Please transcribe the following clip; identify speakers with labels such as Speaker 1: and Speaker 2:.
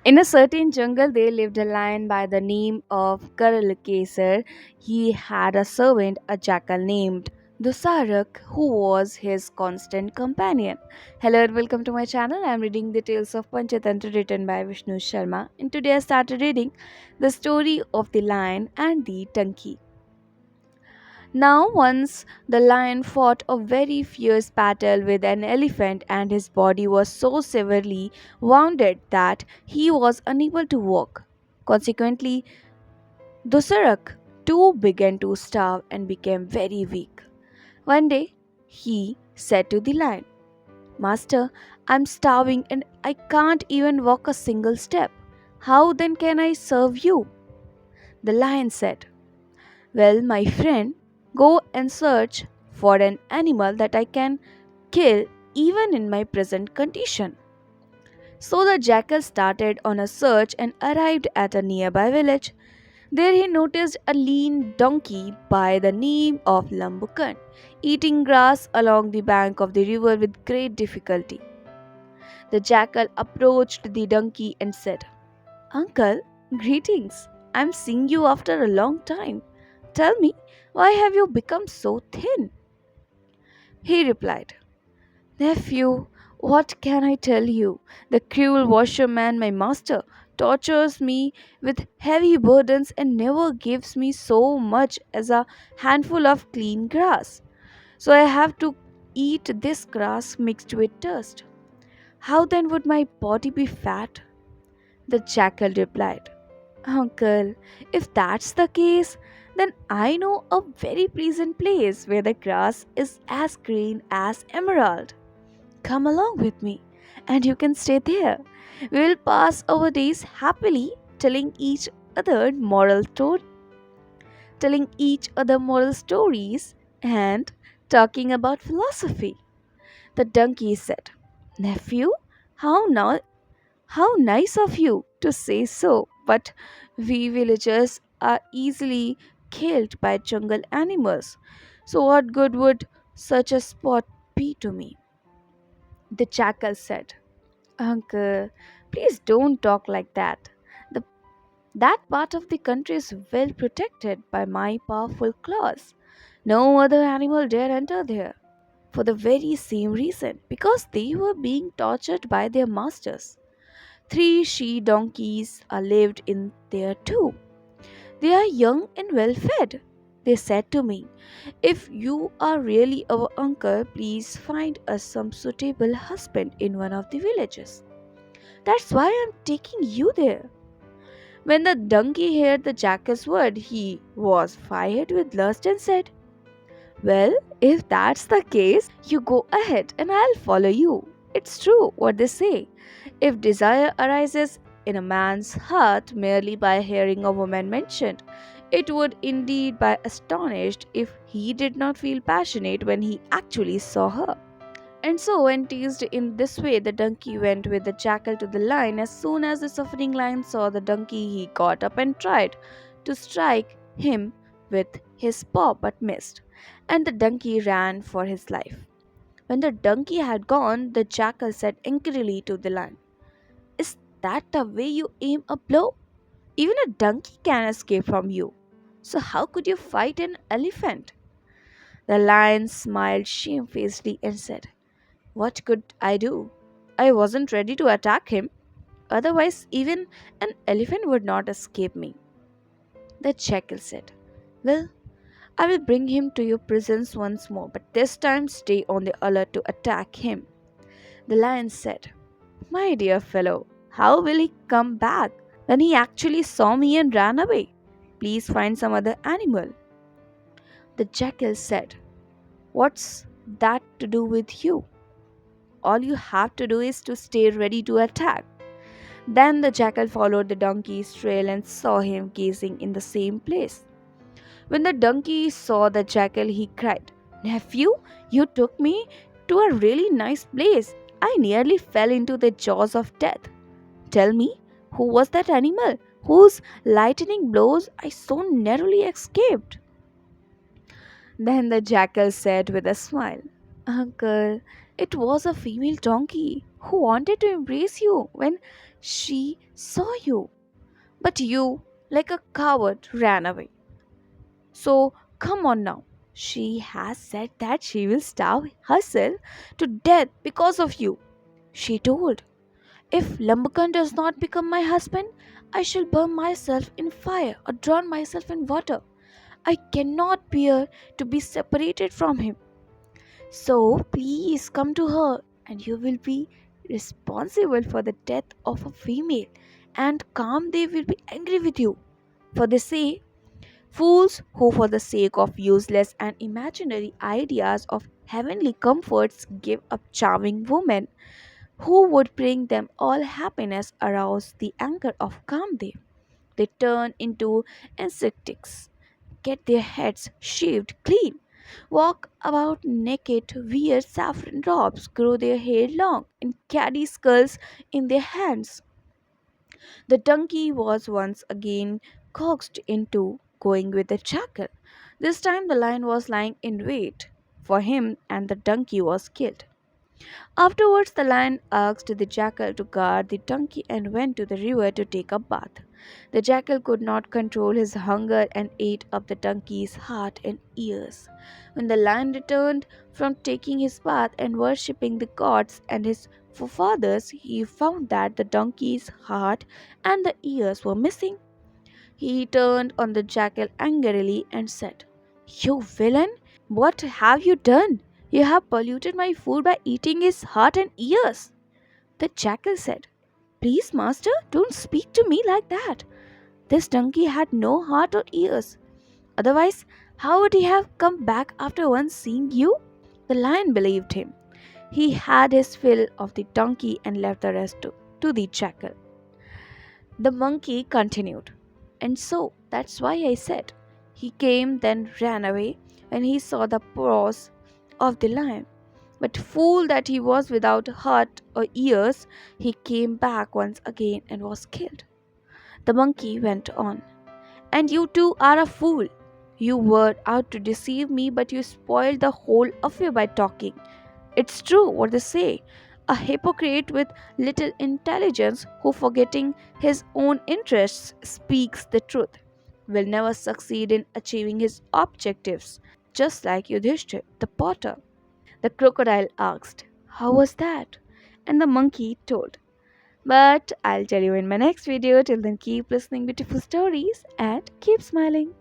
Speaker 1: In a certain jungle, there lived a lion by the name of Karalakesar. He had a servant, a jackal named Dusarak, who was his constant companion. Hello and welcome to my channel. I am reading the tales of Panchatantra written by Vishnu Sharma. And today I started reading the story of the lion and the donkey. Now, once the lion fought a very fierce battle with an elephant, and his body was so severely wounded that he was unable to walk. Consequently, Dusarak too began to starve and became very weak. One day, he said to the lion, Master, I'm starving and I can't even walk a single step. How then can I serve you? The lion said, Well, my friend, go and search for an animal that I can kill even in my present condition. So the jackal started on a search and arrived at a nearby village. There he noticed a lean donkey by the name of Lambukan, eating grass along the bank of the river with great difficulty. The jackal approached the donkey and said, Uncle, greetings. I'm seeing you after a long time. Tell me, why have you become so thin? He replied, Nephew, what can I tell you? The cruel washerman, my master, tortures me with heavy burdens and never gives me so much as a handful of clean grass. So I have to eat this grass mixed with dust. How then would my body be fat? The jackal replied, Uncle, if that's the case, then I know a very pleasant place where the grass is as green as emerald. Come along with me, and you can stay there. We will pass our days happily other moral to- telling each other moral stories and talking about philosophy. The donkey said, Nephew, how now how nice of you to say so, but we villagers are easily killed by jungle animals. So, what good would such a spot be to me? The jackal said, Uncle, please don't talk like that. The, that part of the country is well protected by my powerful claws. No other animal dare enter there. For the very same reason, because they were being tortured by their masters. Three she donkeys are lived in there too. They are young and well fed. They said to me, If you are really our uncle, please find us some suitable husband in one of the villages. That's why I'm taking you there. When the donkey heard the jackal's word, he was fired with lust and said, Well, if that's the case, you go ahead and I'll follow you. It's true what they say. If desire arises in a man's heart merely by hearing a woman mentioned, it would indeed be astonished if he did not feel passionate when he actually saw her. And so, when teased in this way, the donkey went with the jackal to the lion. As soon as the suffering lion saw the donkey, he got up and tried to strike him with his paw but missed, and the donkey ran for his life. When the donkey had gone, the jackal said angrily to the lion, Is that the way you aim a blow? Even a donkey can escape from you. So, how could you fight an elephant? The lion smiled shamefacedly and said, What could I do? I wasn't ready to attack him. Otherwise, even an elephant would not escape me. The jackal said, Well, I will bring him to your presence once more, but this time stay on the alert to attack him. The lion said, My dear fellow, how will he come back when he actually saw me and ran away? Please find some other animal. The jackal said, What's that to do with you? All you have to do is to stay ready to attack. Then the jackal followed the donkey's trail and saw him gazing in the same place. When the donkey saw the jackal, he cried, Nephew, you took me to a really nice place. I nearly fell into the jaws of death. Tell me, who was that animal whose lightning blows I so narrowly escaped? Then the jackal said with a smile, Uncle, it was a female donkey who wanted to embrace you when She saw you, but you, like a coward, ran away. So come on now. She has said that she will starve herself to death because of you. She told, if Lambakan does not become my husband, I shall burn myself in fire or drown myself in water. I cannot bear to be separated from him. So please come to her, and you will be responsible for the death of a female, and Kamdev will be angry with you. For they say, fools who, for the sake of useless and imaginary ideas of heavenly comforts, give up charming women who would bring them all happiness, arouse the anger of Kamdev. They turn into insects, get their heads shaved clean, walk about naked, wear saffron robes, grow their hair long, and carry skulls in their hands. The donkey was once again coaxed into going with the jackal. This time the lion was lying in wait for him and the donkey was killed. Afterwards, the lion asked the jackal to guard the donkey and went to the river to take a bath. The jackal could not control his hunger and ate up the donkey's heart and ears. When the lion returned from taking his bath and worshipping the gods and his forefathers, he found that the donkey's heart and the ears were missing. He turned on the jackal angrily and said, "You villain! What have you done? You have polluted my food by eating his heart and ears." The jackal said, "Please, master, don't speak to me like that. This donkey had no heart or ears. Otherwise, how would he have come back after once seeing you?" The lion believed him. He had his fill of the donkey and left the rest to the jackal. The monkey continued, "And so that's why I said." He came, then ran away when he saw the paws of the lion. But fool that he was, without heart or ears, he came back once again and was killed. The monkey went on, "And you too are a fool. You were out to deceive me, but you spoiled the whole affair by talking. It's true what they say. A hypocrite with little intelligence, who, forgetting his own interests, speaks the truth, will never succeed in achieving his objectives, just like Yudhishthir, the potter." The crocodile asked, "How was that?" And the monkey told. But I'll tell you in my next video. Till then, keep listening beautiful stories and keep smiling.